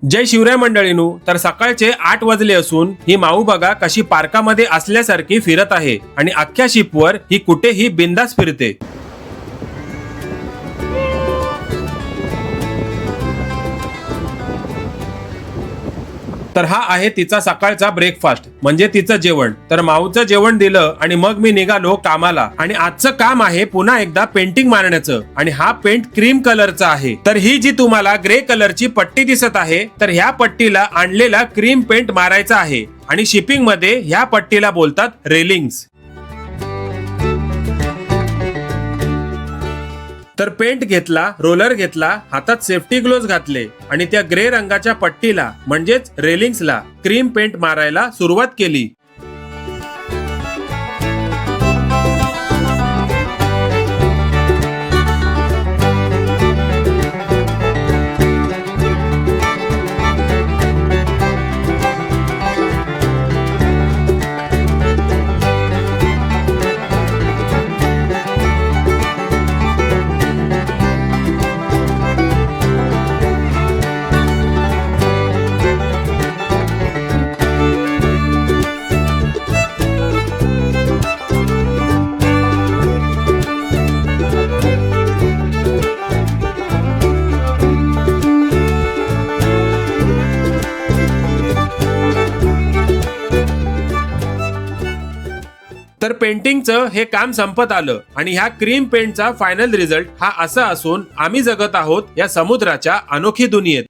जय शिवराय मंडळीनू, तर सकाळचे 8 वाजले असून ही माऊ बघा कशी पार्कामध्ये असल्यासारखी फिरत आहे आणि अख्ख्या शिपवर ही कुठेही बिंदास फिरते। तर हा आहे तिचा सकाळचा ब्रेकफास्ट म्हणजे तिचं जेवण। तर माऊचं जेवण दिलं आणि मग मी निघालो कामाला आणि आजचं काम आहे पुन्हा एकदा पेंटिंग मारण्याचं आणि हा पेंट क्रीम कलरचा आहे। तर ही जी तुम्हाला ग्रे कलरची पट्टी दिसत आहे तर ह्या पट्टीला आणलेला क्रीम पेंट मारायचा आहे आणि शिपिंग मध्ये ह्या पट्टीला बोलतात रेलिंग्स। तर पेंट घेतला, रोलर घेतला, हातात सेफ्टी ग्लोव्ज घातले आणि त्या ग्रे रंगाच्या पट्टीला म्हणजेच रेलिंग्सला क्रीम पेंट मारायला सुरुवात केली। तर पेंटिंगचं हे काम संपत आलं आणि ह्या क्रीम पेंटचा फायनल रिझल्ट हा असा असून आम्ही जगत आहोत या समुद्राच्या अनोखी दुनियेत।